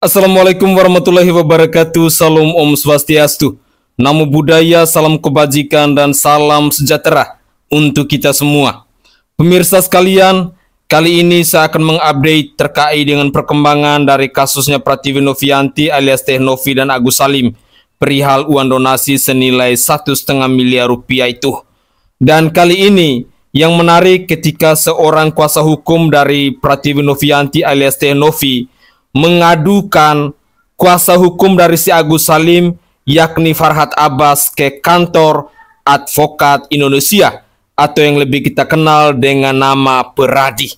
Assalamualaikum warahmatullahi wabarakatuh. Salam Om Swastiastu. Namo Buddhaya, salam kebajikan dan salam sejahtera untuk kita semua. Pemirsa sekalian, kali ini saya akan mengupdate terkait dengan perkembangan dari kasusnya Pratiwi Novianti alias Teh Novi dan Agus Salim perihal uang donasi senilai 1,5 miliar rupiah itu. Dan kali ini yang menarik ketika seorang kuasa hukum dari Pratiwi Novianti alias Teh Novi mengadukan kuasa hukum dari si Agus Salim yakni Farhad Abbas ke kantor advokat Indonesia atau yang lebih kita kenal dengan nama Peradi.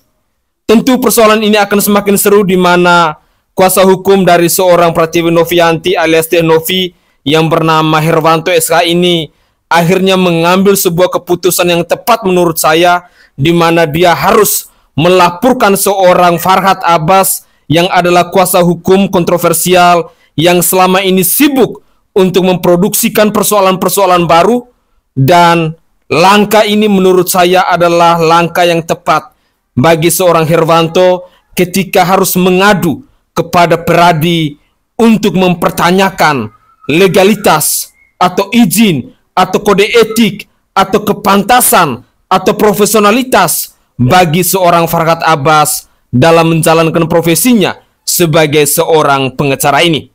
Tentu persoalan ini akan semakin seru di mana kuasa hukum dari seorang Pratiwi Novianti alias Teh Novi yang bernama Herwanto SH ini akhirnya mengambil sebuah keputusan yang tepat menurut saya, di mana dia harus melaporkan seorang Farhad Abbas yang adalah kuasa hukum kontroversial yang selama ini sibuk untuk memproduksikan persoalan-persoalan baru, dan langkah ini menurut saya adalah langkah yang tepat bagi seorang Herwanto ketika harus mengadu kepada Peradi untuk mempertanyakan legalitas atau izin atau kode etik atau kepantasan atau profesionalitas bagi seorang Farhad Abbas dalam menjalankan profesinya sebagai seorang pengacara ini.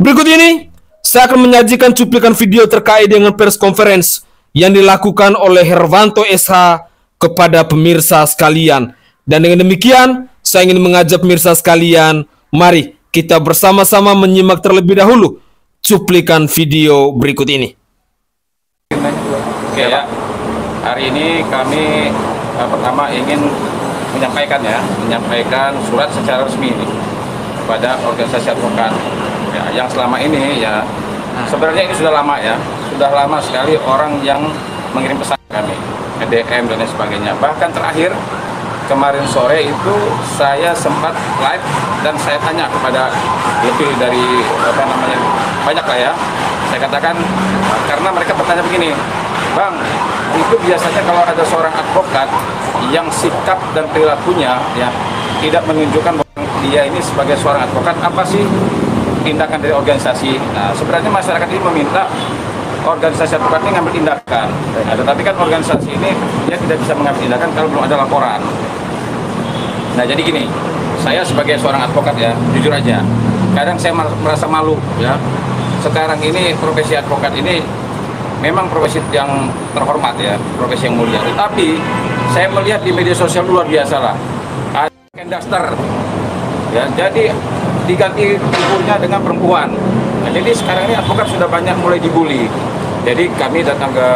Berikut ini saya akan menyajikan cuplikan video terkait dengan press conference yang dilakukan oleh Herwanto SH kepada pemirsa sekalian. Dan dengan demikian saya ingin mengajak pemirsa sekalian, mari kita bersama-sama menyimak terlebih dahulu cuplikan video berikut ini. Oke ya, hari ini kami pertama ingin menyampaikan surat secara resmi kepada organisasi advokat ya, yang selama ini ya sebenarnya ini sudah lama sekali orang yang mengirim pesan kami, DM dan lain sebagainya. Bahkan terakhir kemarin sore itu saya sempat live dan saya tanya kepada lebih dari banyak lah ya. Saya katakan karena mereka bertanya begini, Bang, itu biasanya kalau ada seorang advokat yang sikap dan perilakunya ya tidak menunjukkan bahwa dia ini sebagai seorang advokat, apa sih tindakan dari organisasi? Nah, sebenarnya masyarakat ini meminta organisasi advokat ini ngambil tindakan. Nah, tetapi kan organisasi ini dia tidak bisa mengambil tindakan kalau belum ada laporan. Nah, jadi gini, saya sebagai seorang advokat ya, jujur aja, kadang saya merasa malu ya. Sekarang ini profesi advokat ini memang profesi yang terhormat ya, profesi yang mulia. Tetapi saya melihat di media sosial luar biasa lah, ada kendaster, ya, jadi diganti figurnya dengan perempuan. Nah, jadi sekarang ini advokat sudah banyak mulai dibully. Jadi kami datang ke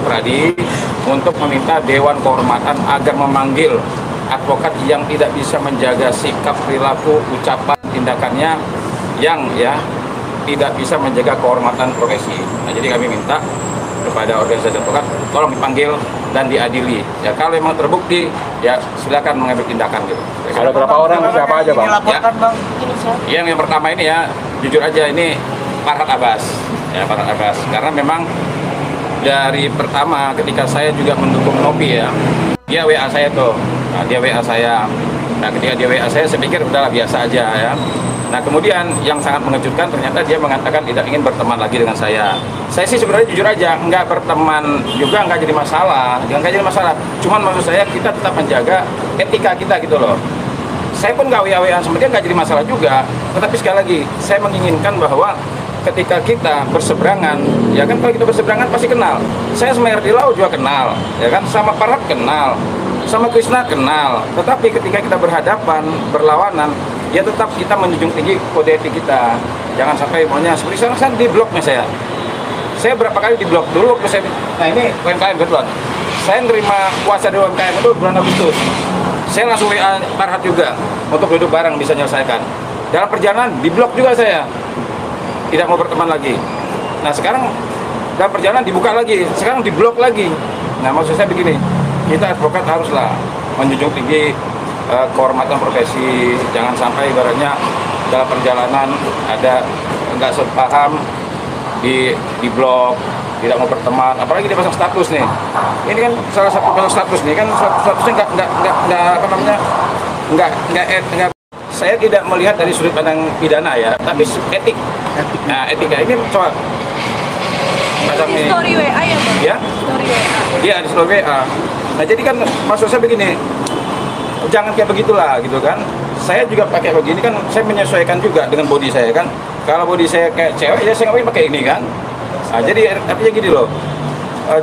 Peradi untuk meminta Dewan Kehormatan agar memanggil advokat yang tidak bisa menjaga sikap, perilaku, ucapan, tindakannya yang ya tidak bisa menjaga kehormatan profesi. Nah, jadi kami minta kepada organisasi advokat tolong dipanggil dan diadili. Ya, kalau memang terbukti ya silakan mengambil tindakan gitu. Ada berapa orang, siapa aja Bang? Ya, yang pertama ini ya jujur aja ini Farhad Abbas. Ya, Farhad Abbas. Karena memang dari pertama ketika saya juga mendukung Novi ya, dia WA saya tuh. Nah, dia WA saya. Nah, ketika dia WA saya pikir udahlah biasa aja ya. Nah, kemudian yang sangat mengejutkan ternyata dia mengatakan tidak ingin berteman lagi dengan saya. Saya sih sebenarnya jujur aja, nggak berteman juga nggak jadi masalah, nggak jadi masalah. Cuman maksud saya kita tetap menjaga etika kita gitu loh. Saya pun nggak WA-WA sama dia nggak jadi masalah juga. Tetapi sekali lagi, saya menginginkan bahwa ketika kita berseberangan, ya kan kalau kita berseberangan pasti kenal. Saya sama RD Lau juga kenal, ya kan, sama Farhad kenal, sama Krishna kenal. Tetapi ketika kita berhadapan, berlawanan, ya tetap kita menjunjung tinggi kode etik kita. Jangan sampai maunya seperti sekarang di bloknya saya berapa kali di blok dulu waktu saya. Nah, ini UMKM betulan. Saya nerima kuasa dari UMKM itu bulan Agustus. Saya langsung WA Farhad juga untuk duduk bareng bisa menyelesaikan. Dalam perjalanan di blok juga saya tidak mau berteman lagi. Nah, sekarang dalam perjalanan dibuka lagi, sekarang di blok lagi. Nah, maksud saya begini, kita advokat haruslah menjunjung tinggi kehormatan profesi. Jangan sampai ibaratnya dalam perjalanan ada nggak sepaham di blok, tidak mau berteman, apalagi dia pasang status nih. Ini kan salah satu pasang status nih kan, statusnya nggak saya tidak melihat dari sudut pandang pidana ya, tapi etik. Nah, etika ini coba macam Di ini. story WA ya Bang? Ya? Story WA. Iya, di story WA. Nah, jadi kan maksud saya begini, jangan kayak begitulah gitu kan. Saya juga pakai begini kan, saya menyesuaikan juga dengan body saya kan. Kalau body saya kayak cewek, ya saya nggak pakai ini kan. Nah, jadi artinya gini loh,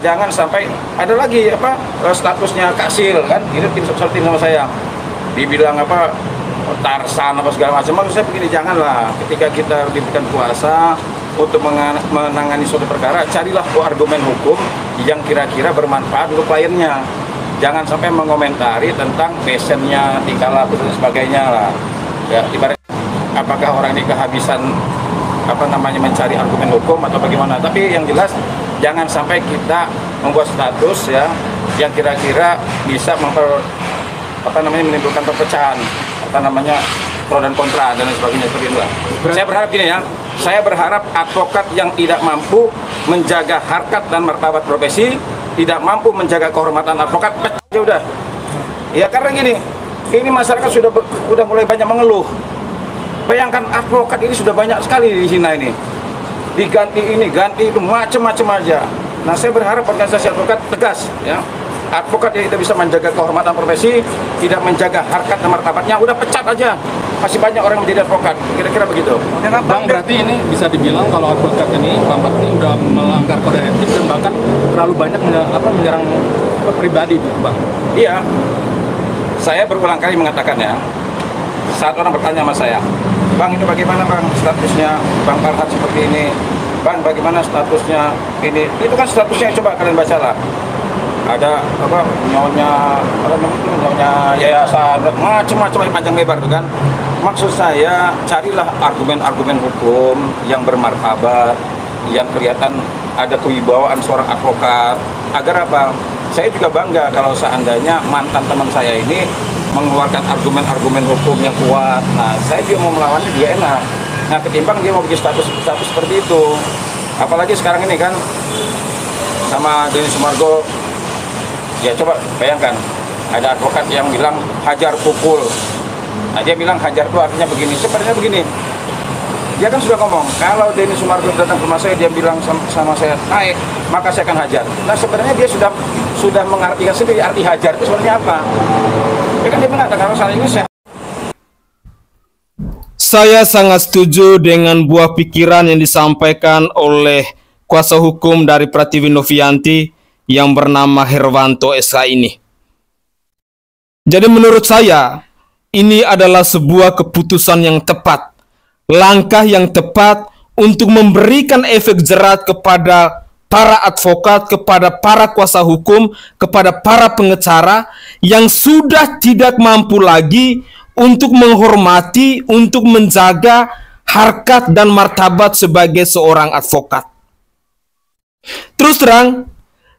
jangan sampai ada lagi apa statusnya Kasil kan, ini tim sama saya, dibilang apa Tarsan apa segala macam. Maksud saya begini, janganlah ketika kita diberikan kuasa untuk menangani suatu perkara, carilah argumen hukum yang kira-kira bermanfaat untuk kliennya. Jangan sampai mengomentari tentang passionnya, tingkah laku dan sebagainya lah. Ya, ibarat apakah orang ini kehabisan apa namanya mencari argumen hukum atau bagaimana. Tapi yang jelas jangan sampai kita membuat status ya yang kira-kira bisa menimbulkan perpecahan, apa namanya pro dan kontra dan sebagainya seperti itulah. Saya berharap gini ya, saya berharap advokat yang tidak mampu menjaga harkat dan martabat profesi, tidak mampu menjaga kehormatan advokat, pecah aja udah. Ya karena gini, ini masyarakat sudah mulai banyak mengeluh. Bayangkan advokat ini sudah banyak sekali di sini ini. Diganti ini, ganti itu, macam-macam aja. Nah, saya berharap organisasi advokat tegas ya. Advokat yang tidak bisa menjaga kehormatan profesi, tidak menjaga harkat dan martabatnya, udah pecat aja. Masih banyak orang menjadi advokat. Kira-kira begitu. Bang, berarti ini bisa dibilang kalau advokat ini, Bang ini udah melanggar kode etik dan bahkan terlalu banyak menyerang pribadi, Bang. Iya. Saya berulang kali mengatakan ya, saat orang bertanya sama saya, Bang ini bagaimana Bang statusnya Bang Farhad seperti ini, Bang bagaimana statusnya ini, itu kan statusnya coba kalian baca lah, ada apa nyonya yayasan macam-macam panjang lebar tuh kan. Maksud saya carilah argumen-argumen hukum yang bermartabat, yang kelihatan ada kewibawaan seorang advokat, agar apa? Saya juga bangga kalau seandainya mantan teman saya ini mengeluarkan argumen-argumen hukum yang kuat. Nah, saya juga mau melawannya juga enak. Nah, ketimbang dia mau bikin status seperti itu. Apalagi sekarang ini kan sama Denny Sumargo. Ya coba bayangkan, ada advokat yang bilang hajar pukul. Nah, dia bilang hajar itu artinya begini. Sebenarnya begini. Dia kan sudah ngomong, kalau Denny Sumargo datang ke rumah saya, dia bilang sama saya, naik, maka saya akan hajar. Nah, sebenarnya dia sudah mengartikan sendiri arti hajar itu sebenarnya apa. Ya kan dia mengatakan kalau saat ini Saya sangat setuju dengan buah pikiran yang disampaikan oleh kuasa hukum dari Pratiwi Novianti yang bernama Herwanto SH ini. Jadi menurut saya, ini adalah sebuah keputusan yang tepat, langkah yang tepat untuk memberikan efek jerat kepada para advokat, kepada para kuasa hukum, kepada para pengacara yang sudah tidak mampu lagi untuk menghormati, untuk menjaga harkat dan martabat sebagai seorang advokat. Terus terang,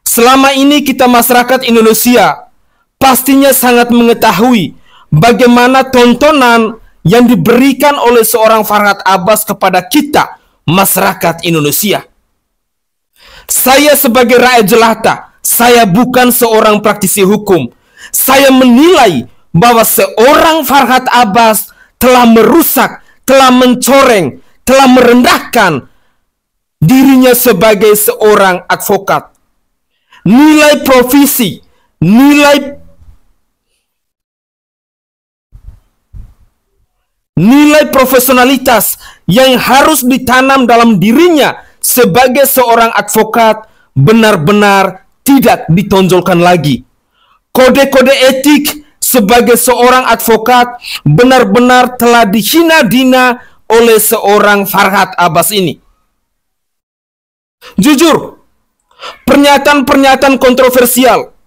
selama ini kita masyarakat Indonesia pastinya sangat mengetahui bagaimana tontonan yang diberikan oleh seorang Farhad Abbas kepada kita, masyarakat Indonesia. Saya sebagai rakyat jelata, saya bukan seorang praktisi hukum. Saya menilai bahwa seorang Farhad Abbas telah merusak, telah mencoreng, telah merendahkan dirinya sebagai seorang advokat. Nilai profesi, nilai profesionalitas yang harus ditanam dalam dirinya sebagai seorang advokat benar-benar tidak ditonjolkan lagi. Kode-kode etik sebagai seorang advokat benar-benar telah dihina-dina oleh seorang Farhad Abbas ini. Jujur, pernyataan-pernyataan kontroversial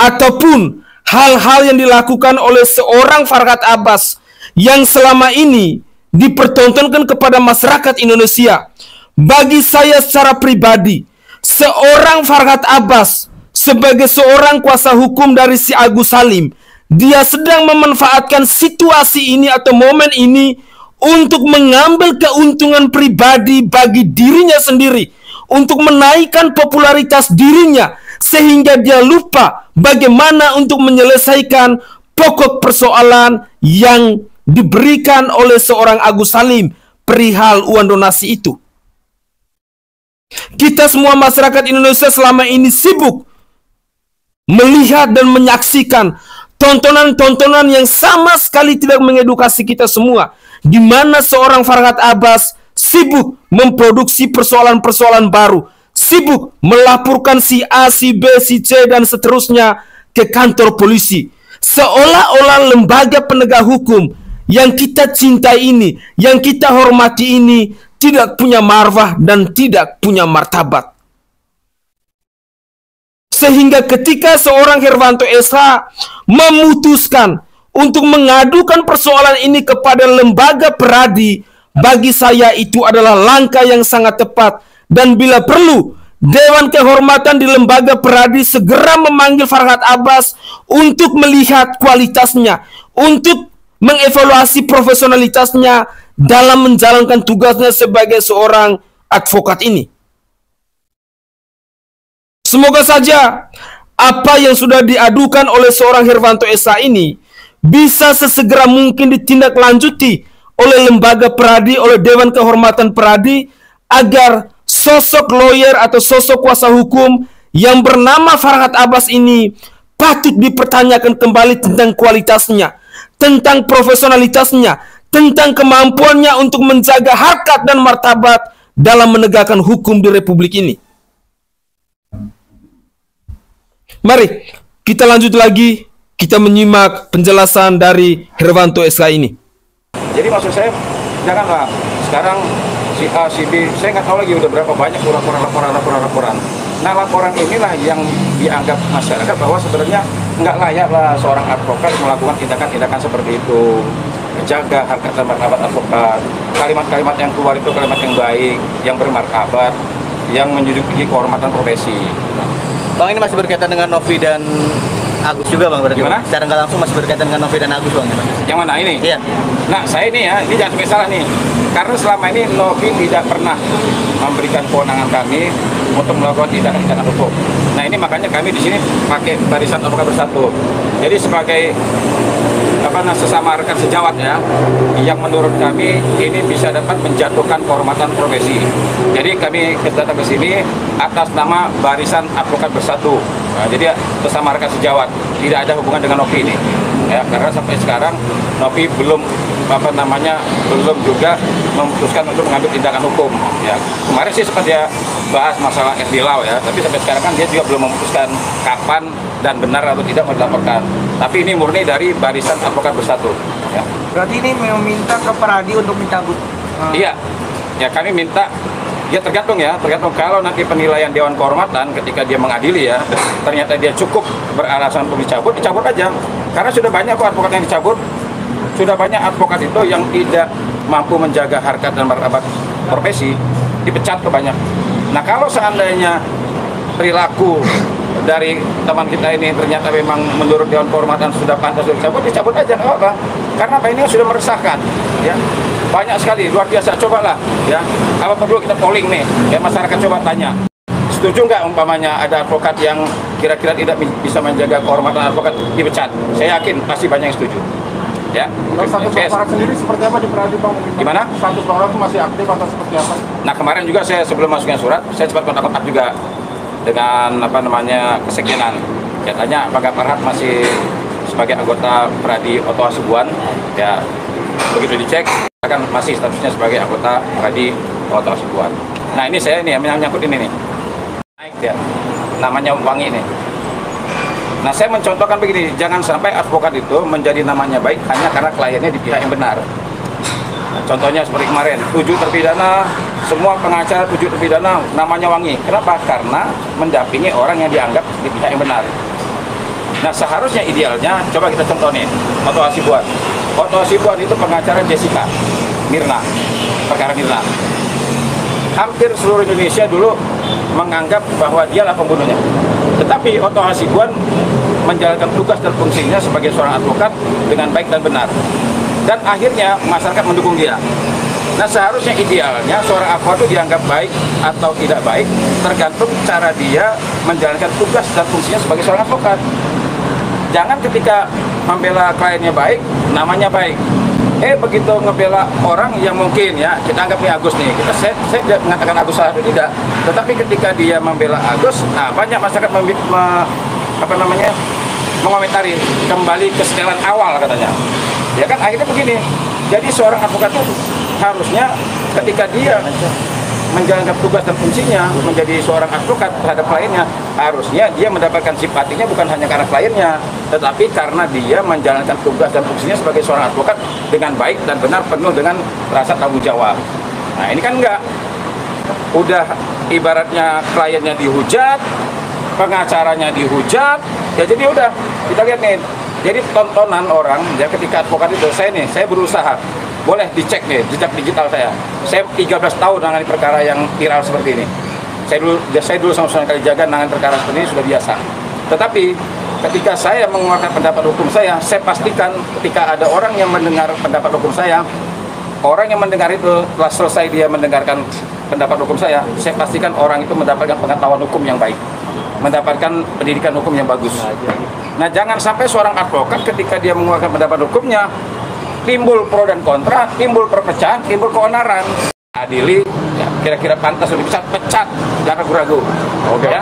ataupun hal-hal yang dilakukan oleh seorang Farhad Abbas yang selama ini dipertontonkan kepada masyarakat Indonesia, bagi saya secara pribadi, seorang Farhad Abbas sebagai seorang kuasa hukum dari si Agus Salim, dia sedang memanfaatkan situasi ini atau momen ini untuk mengambil keuntungan pribadi bagi dirinya sendiri, untuk menaikkan popularitas dirinya, sehingga dia lupa bagaimana untuk menyelesaikan pokok persoalan yang diberikan oleh seorang Agus Salim perihal uang donasi itu. Kita semua masyarakat Indonesia selama ini sibuk melihat dan menyaksikan tontonan-tontonan yang sama sekali tidak mengedukasi kita semua, di mana seorang Farhad Abbas sibuk memproduksi persoalan-persoalan baru, sibuk melaporkan si A, si B, si C, dan seterusnya ke kantor polisi. Seolah-olah lembaga penegak hukum yang kita cintai ini, yang kita hormati ini, tidak punya marwah dan tidak punya martabat. Sehingga ketika seorang Herwanto SH memutuskan untuk mengadukan persoalan ini kepada lembaga peradi, bagi saya itu adalah langkah yang sangat tepat. Dan bila perlu, Dewan Kehormatan di lembaga peradi segera memanggil Farhad Abbas untuk melihat kualitasnya, untuk mengevaluasi profesionalitasnya dalam menjalankan tugasnya sebagai seorang advokat ini. Semoga saja apa yang sudah diadukan oleh seorang Herwanto SH ini bisa sesegera mungkin ditindaklanjuti oleh lembaga peradi, oleh Dewan Kehormatan Peradi, agar sosok lawyer atau sosok kuasa hukum yang bernama Farhad Abbas ini patut dipertanyakan kembali tentang kualitasnya, tentang profesionalitasnya, tentang kemampuannya untuk menjaga harkat dan martabat dalam menegakkan hukum di Republik ini. Mari kita lanjut lagi, kita menyimak penjelasan dari Herwanto SH ini. Jadi maksud saya, janganlah sekarang si A, si B, saya nggak tahu lagi udah berapa banyak laporan. Nah, laporan inilah yang dianggap masyarakat bahwa sebenarnya nggak layak lah seorang advokat melakukan tindakan-tindakan seperti itu. Menjaga harkat dan martabat advokat. Kalimat-kalimat yang keluar itu kalimat yang baik, yang bermartabat, yang menjunjung kehormatan profesi. Bang, ini masih berkaitan dengan Novi dan Agus juga, Bang, berarti? Gimana? Secara nggak langsung masih berkaitan dengan Novi dan Agus, Bang? Yang mana ini? Iya. Nah, saya ini ya, ini jangan sampai salah nih. Karena selama ini Novi tidak pernah memberikan kewenangan kami untuk melakukan tindakan hukum. Nah, ini makanya kami di sini pakai Barisan Advokat Bersatu. Jadi sebagai sesama rekan sejawat ya, yang menurut kami ini bisa dapat menjatuhkan kehormatan profesi. Jadi kami datang ke sini atas nama Barisan Advokat Bersatu. Nah, jadi sesama rekan sejawat, tidak ada hubungan dengan Novi ini. Ya, karena sampai sekarang Novi belum belum juga memutuskan untuk mengambil tindakan hukum. Ya, kemarin sih sempat dia bahas masalah FDLAW ya, tapi sampai sekarang kan dia juga belum memutuskan kapan dan benar atau tidak mau dilaporkan. Tapi ini murni dari Barisan Advokat Bersatu. Ya. Berarti ini meminta ke Peradi untuk mencabut? Iya, ya kami minta. Ya tergantung kalau nanti penilaian Dewan Kehormatan ketika dia mengadili ya, ternyata dia cukup beralasan untuk dicabut aja. Karena sudah banyak kok advokat yang dicabut, sudah banyak advokat itu yang tidak mampu menjaga harkat dan martabat profesi, dipecat ke banyak. Nah, kalau seandainya perilaku dari teman kita ini ternyata memang menurut Dewan Kehormatan sudah pantas untuk dicabut aja, nggak apa-apa. Karena apa, ini sudah meresahkan, ya. Banyak sekali, luar biasa. Cobalah, ya. Apa perlu kita polling nih, ya, masyarakat coba tanya. Setuju nggak umpamanya ada advokat yang kira-kira tidak bisa menjaga kehormatan advokat dipecat? Saya yakin pasti banyak yang setuju. Ya. Status aparat sendiri seperti apa di Peradi, Bang? Gimana? Status aparat itu masih aktif atau seperti apa? Nah, kemarin juga saya sebelum masuknya surat, saya sempat kontak juga dengan kesekjenan. Ya, tanya apakah Farhad masih sebagai anggota Peradi Oto Hasibuan. Ya, begitu dicek kan masih statusnya sebagai anggota Peradi Oto Hasibuan. Nah, ini saya yang menyangkut ini nih. Naik ya. Namanya Wangi nih. Nah, saya mencontohkan begini, jangan sampai advokat itu menjadi namanya baik hanya karena kliennya di pihak yang benar. Nah, contohnya seperti kemarin, 7 terpidana, semua pengacara 7 terpidana namanya Wangi. Kenapa? Karena mendampingi orang yang dianggap di pihak yang benar. Nah, seharusnya idealnya, coba kita contoh nih, Oto Hasibuan. Oto Hasibuan itu pengacara Jessica Mirna, perkara Mirna. Hampir seluruh Indonesia dulu menganggap bahwa dialah pembunuhnya. Tetapi Oto Hasibuan menjalankan tugas dan fungsinya sebagai seorang advokat dengan baik dan benar. Dan akhirnya masyarakat mendukung dia. Nah, seharusnya idealnya seorang advokat itu dianggap baik atau tidak baik tergantung cara dia menjalankan tugas dan fungsinya sebagai seorang advokat. Jangan ketika membela kliennya baik, namanya baik. begitu ngebela orang yang mungkin ya, kita anggap nih Agus nih, saya tidak mengatakan Agus salah atau tidak, tetapi ketika dia membela Agus, nah banyak masyarakat mengomentari kembali ke setelan awal katanya. Ya kan akhirnya begini. Jadi seorang advokat itu harusnya ketika dia menjalankan tugas dan fungsinya menjadi seorang advokat terhadap kliennya, harusnya dia mendapatkan simpatinya bukan hanya karena kliennya, tetapi karena dia menjalankan tugas dan fungsinya sebagai seorang advokat dengan baik dan benar, penuh dengan rasa tanggung jawab. Nah ini kan enggak, udah ibaratnya kliennya dihujat, pengacaranya dihujat, ya jadi udah kita lihat nih, jadi tontonan orang ya ketika advokat itu, saya berusaha, boleh dicek nih jejak digital saya 13 tahun menangani perkara yang viral seperti ini. Saya dulu sama Sunan Kalijaga menangani perkara seperti ini sudah biasa. Tetapi ketika saya mengeluarkan pendapat hukum saya pastikan ketika ada orang yang mendengar pendapat hukum saya, orang yang mendengar itu telah selesai dia mendengarkan pendapat hukum saya pastikan orang itu mendapatkan pengetahuan hukum yang baik, mendapatkan pendidikan hukum yang bagus. Nah jangan sampai seorang advokat ketika dia mengeluarkan pendapat hukumnya timbul pro dan kontra, timbul perpecahan, timbul keonaran. Adili, ya, kira-kira pantas untuk pecat, jangan ragu-ragu. Oke ya.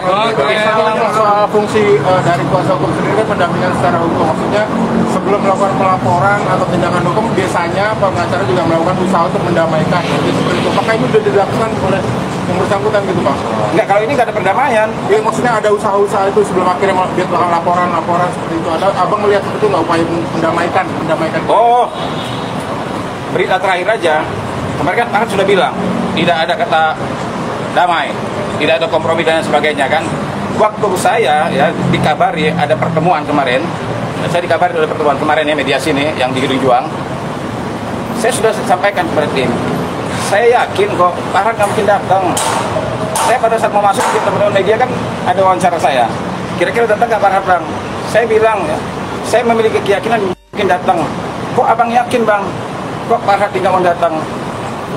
Soal fungsi dari kuasa hukum sendiri kan pendampingan secara hukum, maksudnya sebelum melakukan pelaporan atau tindakan hukum biasanya pengacara juga melakukan usaha untuk mendamaikan. Jadi seperti itu. Apakah ini sudah dilakukan oleh yang bersangkutan gitu Pak? Enggak, kalau ini nggak ada perdamaian. Ya maksudnya ada usaha-usaha itu sebelum akhirnya dia melakukan laporan seperti itu. Ada abang melihat seperti itu nggak upaya mendamaikan? Oh, berita terakhir aja. Kemarin kan sudah bilang tidak ada kata damai, tidak ada kompromi dan sebagainya kan. Waktu saya ya dikabari ada pertemuan kemarin, saya dikabari ada pertemuan kemarin ya mediasi nih yang di Gedung Juang. Saya sudah sampaikan kepada tim, saya yakin kok Farhad nggak mungkin datang. Saya pada saat mau masuk di teman-teman media kan ada wawancara saya. Kira-kira datang nggak Farhad bang? Saya bilang ya, saya memiliki keyakinan mungkin datang. Kok abang yakin bang? Kok Farhad tidak mau datang?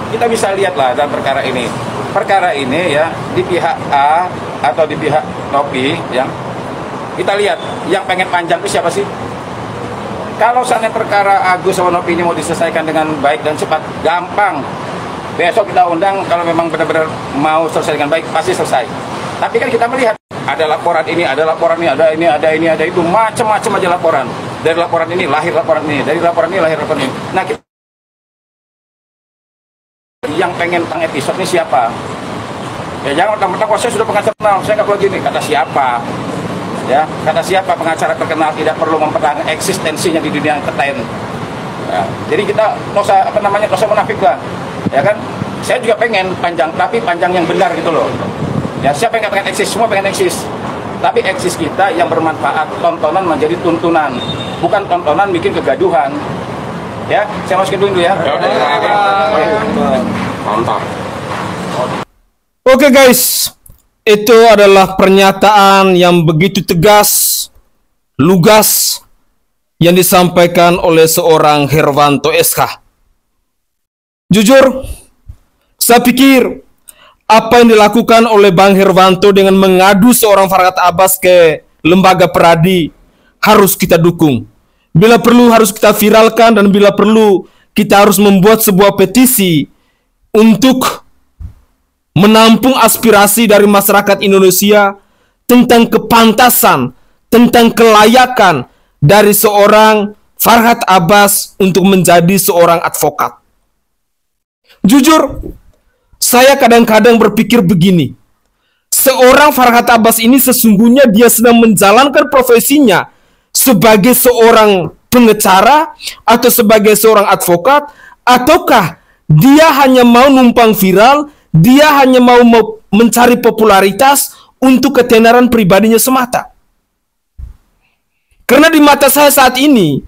Kita bisa lihatlah dalam perkara ini. Perkara ini ya di pihak A atau di pihak Nopi ya. Kita lihat yang pengen panjang itu siapa sih? Kalau seandainya perkara Agus sama Nopi ini mau diselesaikan dengan baik dan cepat, gampang. Besok kita undang kalau memang benar-benar mau selesai dengan baik pasti selesai. Tapi kan kita melihat ada laporan ini, ada laporan ini, ada ini, ada ini, ada itu, macam-macam aja laporan. Dari laporan ini lahir laporan ini, dari laporan ini lahir laporan ini. Nah, kita yang pengen tentang episode ini siapa? Ya jangan mentang-mentang saya sudah pengacara terkenal, saya nggak perlu gini. Kata siapa? Ya, kata siapa pengacara terkenal tidak perlu mempertahankan eksistensinya di dunia entertain. Ya, jadi kita nggak usah munafik lah. Ya kan? Saya juga pengen panjang, tapi panjang yang benar gitu loh. Ya, siapa yang katakan eksis? Semua pengen eksis. Tapi eksis kita yang bermanfaat, tontonan menjadi tuntunan, bukan tontonan bikin kegaduhan. Ya, saya masukin dulu ya. Mantap. Oke guys, itu adalah pernyataan yang begitu tegas, lugas yang disampaikan oleh seorang Herwanto SH. Jujur, saya pikir apa yang dilakukan oleh Bang Herwanto dengan mengadu seorang Farhad Abbas ke lembaga peradi harus kita dukung. Bila perlu harus kita viralkan dan bila perlu kita harus membuat sebuah petisi untuk menampung aspirasi dari masyarakat Indonesia tentang kepantasan, tentang kelayakan dari seorang Farhad Abbas untuk menjadi seorang advokat. Jujur, saya kadang-kadang berpikir begini, seorang Farhad Abbas ini sesungguhnya dia sedang menjalankan profesinya sebagai seorang pengacara atau sebagai seorang advokat, ataukah dia hanya mau numpang viral, dia hanya mau mencari popularitas untuk ketenaran pribadinya semata. Karena di mata saya saat ini,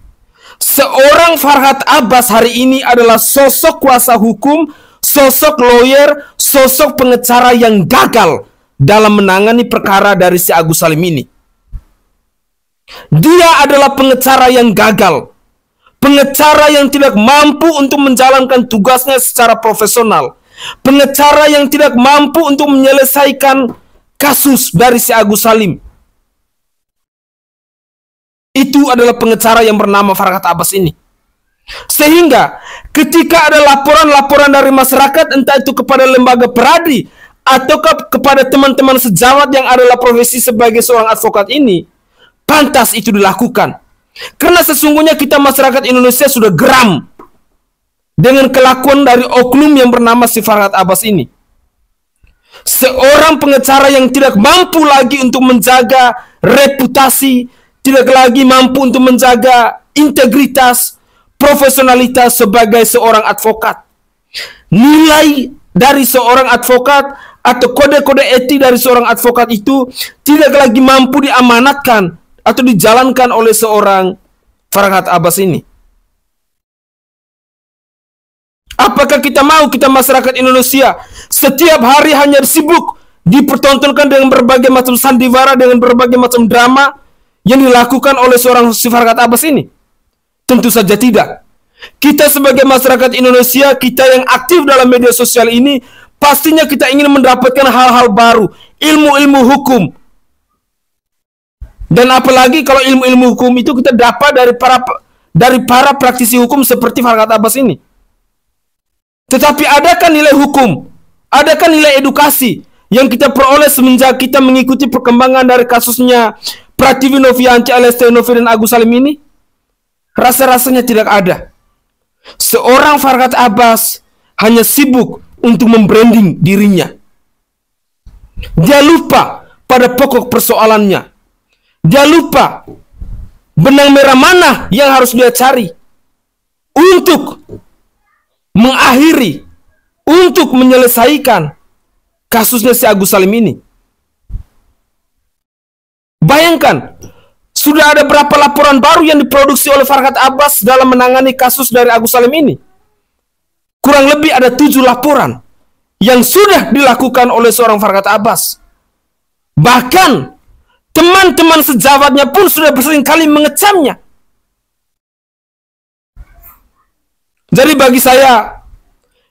seorang Farhad Abbas hari ini adalah sosok kuasa hukum, sosok lawyer, sosok pengacara yang gagal dalam menangani perkara dari si Agus Salim ini. Dia adalah pengacara yang gagal, pengacara yang tidak mampu untuk menjalankan tugasnya secara profesional, pengacara yang tidak mampu untuk menyelesaikan kasus dari si Agus Salim. Itu adalah pengacara yang bernama Farhad Abbas ini. Sehingga ketika ada laporan-laporan dari masyarakat, entah itu kepada lembaga peradi atau kepada teman-teman sejawat yang adalah profesi sebagai seorang advokat ini, pantas itu dilakukan. Karena sesungguhnya kita masyarakat Indonesia sudah geram dengan kelakuan dari oknum yang bernama si Farhad Abbas ini. Seorang pengacara yang tidak mampu lagi untuk menjaga reputasi, tidak lagi mampu untuk menjaga integritas, profesionalitas sebagai seorang advokat. Nilai dari seorang advokat atau kode-kode etik dari seorang advokat itu tidak lagi mampu diamanatkan atau dijalankan oleh seorang Farhad Abbas ini. Apakah kita mau kita masyarakat Indonesia setiap hari hanya sibuk dipertontonkan dengan berbagai macam sandiwara, dengan berbagai macam drama yang dilakukan oleh seorang Farhad Abbas ini? Tentu saja tidak. Kita sebagai masyarakat Indonesia, kita yang aktif dalam media sosial ini, pastinya kita ingin mendapatkan hal-hal baru, ilmu-ilmu hukum. Dan apalagi kalau ilmu-ilmu hukum itu kita dapat dari para praktisi hukum seperti Farhad Abbas ini. Tetapi adakah nilai hukum, adakah nilai edukasi yang kita peroleh semenjak kita mengikuti perkembangan dari kasusnya Prativi Novianti alias Teo Novi dan Agus Salim ini? Rasa-rasanya tidak ada. Seorang Farhad Abbas hanya sibuk untuk membranding dirinya. Dia lupa pada pokok persoalannya. Dia lupa benang merah mana yang harus dia cari untuk mengakhiri, untuk menyelesaikan kasusnya si Agus Salim ini. Bayangkan, sudah ada berapa laporan baru yang diproduksi oleh Farhad Abbas dalam menangani kasus dari Agus Salim ini? Kurang lebih ada 7 laporan yang sudah dilakukan oleh seorang Farhad Abbas. Bahkan teman-teman sejawatnya pun sudah bersering-kali mengecamnya. Jadi bagi saya,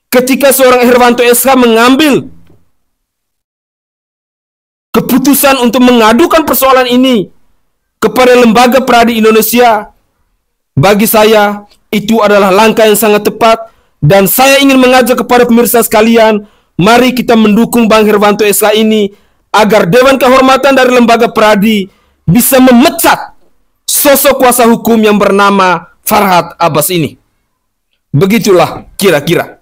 ketika seorang Herwanto SH mengambil keputusan untuk mengadukan persoalan ini kepada lembaga peradi Indonesia, bagi saya itu adalah langkah yang sangat tepat. Dan saya ingin mengajak kepada pemirsa sekalian, mari kita mendukung Bang Herwanto SH ini agar Dewan Kehormatan dari lembaga peradi bisa memecat sosok kuasa hukum yang bernama Farhad Abbas ini. Begitulah kira-kira.